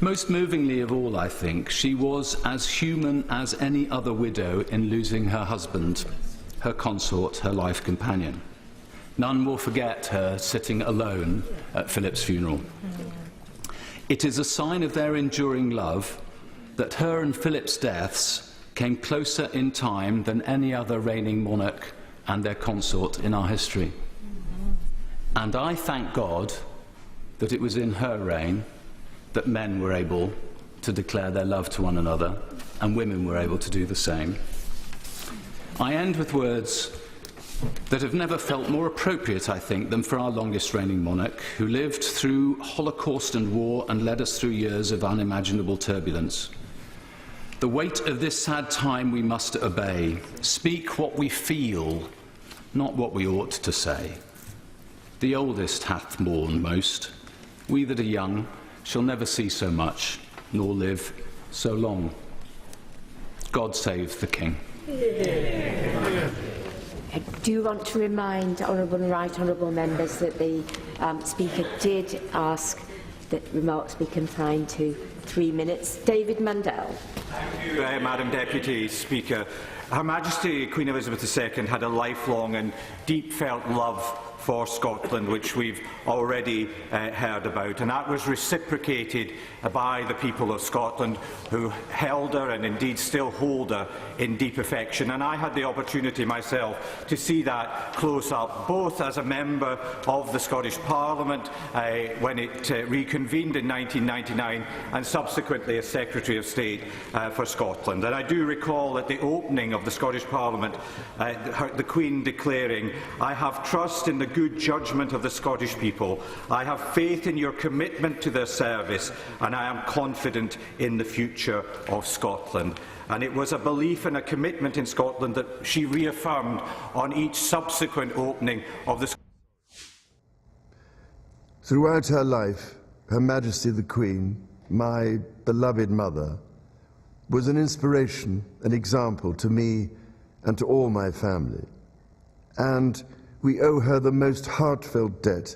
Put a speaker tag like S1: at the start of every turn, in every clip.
S1: Most movingly of all, I think, she was as human as any other widow in losing her husband, her consort, her life companion. None will forget her sitting alone at Philip's funeral. It is a sign of their enduring love that her and Philip's deaths came closer in time than any other reigning monarch and their consort in our history. And I thank God that it was in her reign that men were able to declare their love to one another, and women were able to do the same. I end with words that have never felt more appropriate, I think, than for our longest reigning monarch, who lived through Holocaust and war and led us through years of unimaginable turbulence. The weight of this sad time we must obey. Speak what we feel, not what we ought to say. The oldest hath mourned most. We that are young shall never see so much, nor live so long. God save the King.
S2: I do want to remind honourable and right honourable members that the Speaker did ask that remarks be confined to 3 minutes. David Mandel.
S3: Thank you, Madam Deputy Speaker. Her Majesty Queen Elizabeth II had a lifelong and deep-felt love for Scotland, which we've already heard about, and that was reciprocated by the people of Scotland, who held her and indeed still hold her in deep affection. And I had the opportunity myself to see that close up, both as a member of the Scottish Parliament when it reconvened in 1999, and subsequently as Secretary of State for Scotland. And I do recall at the opening of the Scottish Parliament the Queen declaring, "I have trust in the good judgment of the Scottish people. I have faith in your commitment to their service, and I am confident in the future of Scotland." And it was a belief and a commitment in Scotland that she reaffirmed on each subsequent opening of the.
S4: Throughout her life, Her Majesty the Queen, my beloved mother, was an inspiration, an example to me and to all my family. And we owe her the most heartfelt debt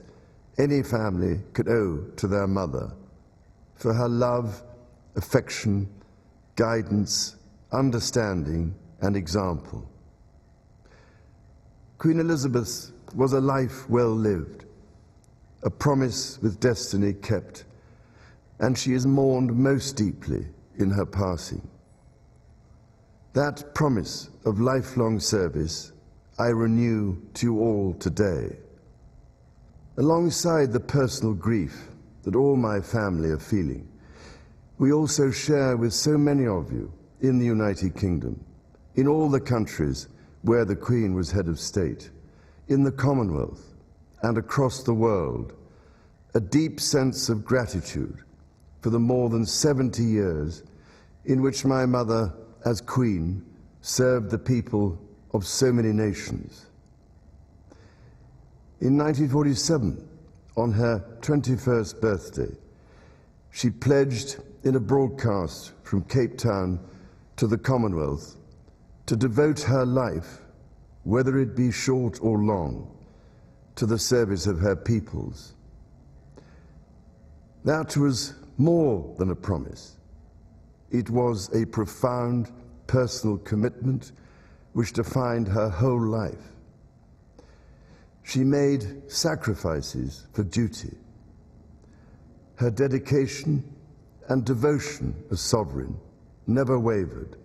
S4: any family could owe to their mother, for her love, affection, guidance, understanding, and example. Queen Elizabeth was a life well lived, a promise with destiny kept, and she is mourned most deeply in her passing. That promise of lifelong service I renew to you all today. Alongside the personal grief that all my family are feeling, we also share with so many of you in the United Kingdom, in all the countries where the Queen was head of state, in the Commonwealth and across the world, a deep sense of gratitude for the more than 70 years in which my mother, as Queen, served the people of so many nations. In 1947, on her 21st birthday, she pledged in a broadcast from Cape Town to the Commonwealth to devote her life, whether it be short or long, to the service of her peoples. That was more than a promise. It was a profound personal commitment which defined her whole life. She made sacrifices for duty. Her dedication and devotion as sovereign never wavered,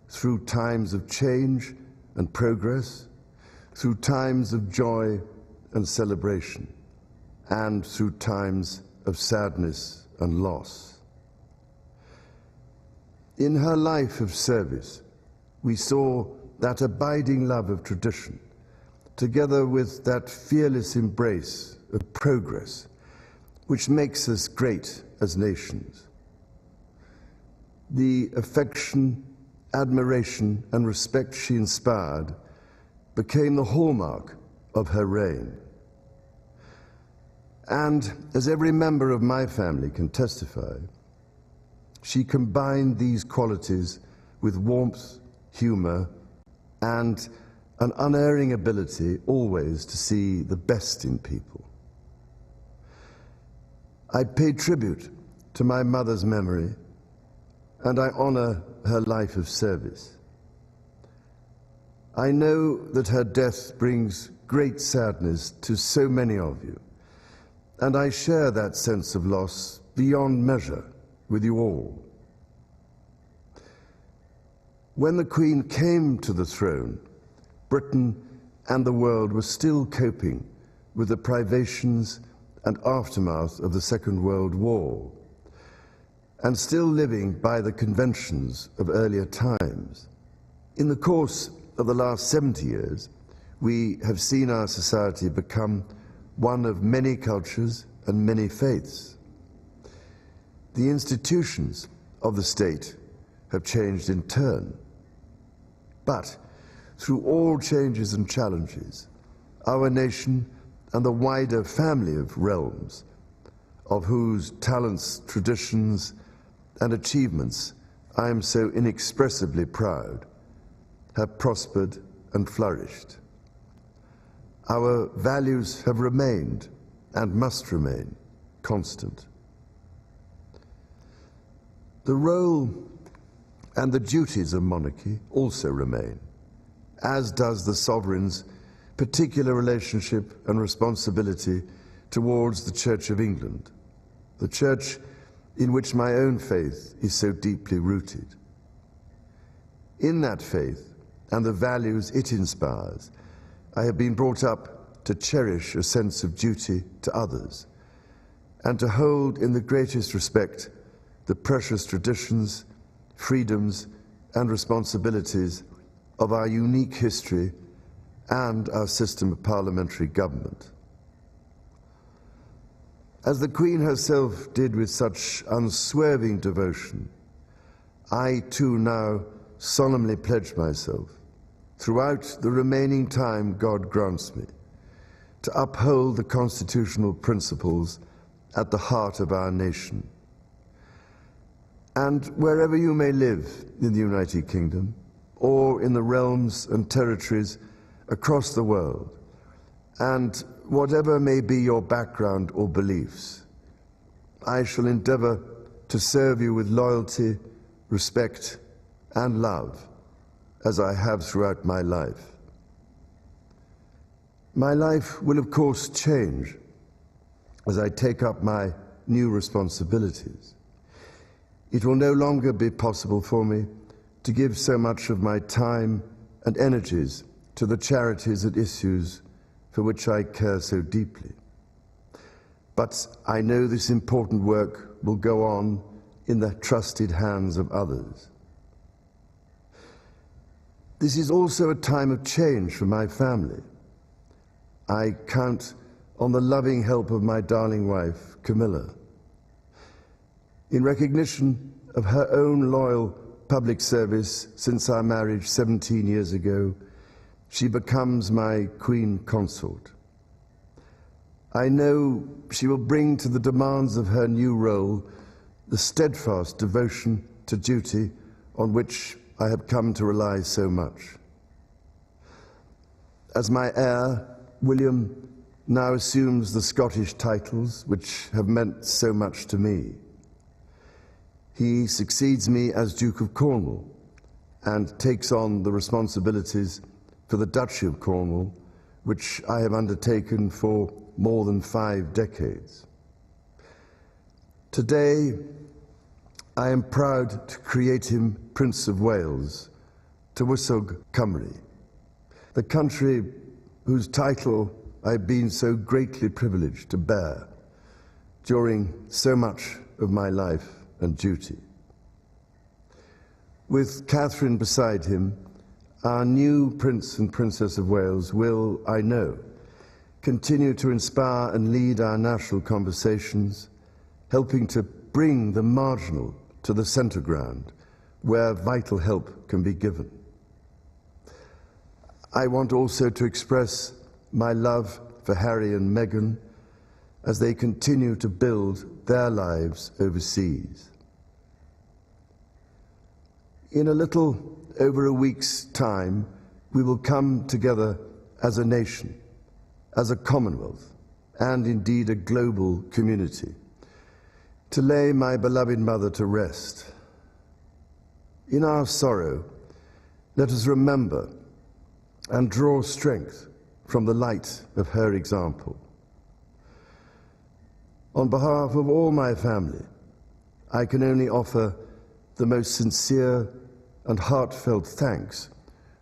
S4: through times of change and progress, through times of joy and celebration, and through times of sadness and loss. In her life of service, we saw that abiding love of tradition, together with that fearless embrace of progress, which makes us great as nations. The affection, admiration, and respect she inspired became the hallmark of her reign. And as every member of my family can testify, she combined these qualities with warmth, humor, and an unerring ability always to see the best in people. I pay tribute to my mother's memory, and I honour her life of service. I know that her death brings great sadness to so many of you, and I share that sense of loss beyond measure with you all. When the Queen came to the throne, Britain and the world were still coping with the privations and aftermath of the Second World War, and still living by the conventions of earlier times. In the course of the last 70 years, we have seen our society become one of many cultures and many faiths. The institutions of the state have changed in turn. But through all changes and challenges, our nation and the wider family of realms, of whose talents, traditions, and achievements I am so inexpressibly proud, have prospered and flourished. Our values have remained and must remain constant. The role and the duties of monarchy also remain, as does the sovereign's particular relationship and responsibility towards the Church of England, the church in which my own faith is so deeply rooted. In that faith and the values it inspires, I have been brought up to cherish a sense of duty to others and to hold in the greatest respect the precious traditions, freedoms, and responsibilities of our unique history and our system of parliamentary government. As the Queen herself did with such unswerving devotion, I too now solemnly pledge myself, throughout the remaining time God grants me, to uphold the constitutional principles at the heart of our nation. And wherever you may live in the United Kingdom, or in the realms and territories across the world, and whatever may be your background or beliefs, I shall endeavour to serve you with loyalty, respect, and love, as I have throughout my life. My life will, of course, change as I take up my new responsibilities. It will no longer be possible for me to give so much of my time and energies to the charities and issues for which I care so deeply. But I know this important work will go on in the trusted hands of others. This is also a time of change for my family. I count on the loving help of my darling wife, Camilla. In recognition of her own loyal public service since our marriage 17 years ago, she becomes my Queen Consort. I know she will bring to the demands of her new role the steadfast devotion to duty on which I have come to rely so much. As my heir, William now assumes the Scottish titles which have meant so much to me. He succeeds me as Duke of Cornwall and takes on the responsibilities for the Duchy of Cornwall, which I have undertaken for more than 5 decades. Today, I am proud to create him Prince of Wales, Tywysog Cymru, the country whose title I've been so greatly privileged to bear during so much of my life and duty. With Catherine beside him, our new Prince and Princess of Wales will, I know, continue to inspire and lead our national conversations, helping to bring the marginal to the centre ground, where vital help can be given. I want also to express my love for Harry and Meghan as they continue to build their lives overseas. In a little over a week's time, we will come together as a nation, as a Commonwealth, and indeed a global community, to lay my beloved mother to rest. In our sorrow, let us remember and draw strength from the light of her example. On behalf of all my family, I can only offer the most sincere and heartfelt thanks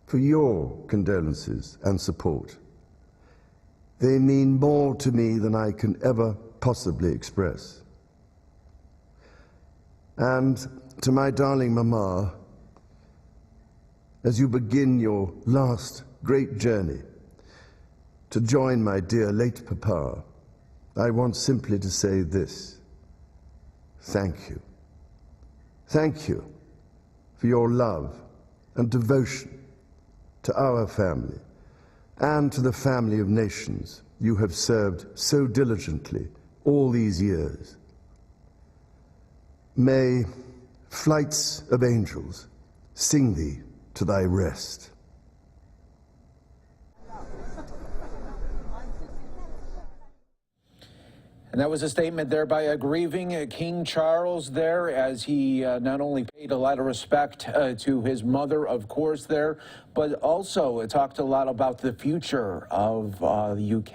S4: for your condolences and support. They mean more to me than I can ever possibly express. And to my darling Mama, as you begin your last great journey to join my dear late Papa, I want simply to say this: thank you. Thank you for your love and devotion to our family and to the family of nations you have served so diligently all these years. May flights of angels sing thee to thy rest.
S5: And that was a statement there by a grieving King Charles there, as he not only paid a lot of respect to his mother, of course, there, but also talked a lot about the future of the UK.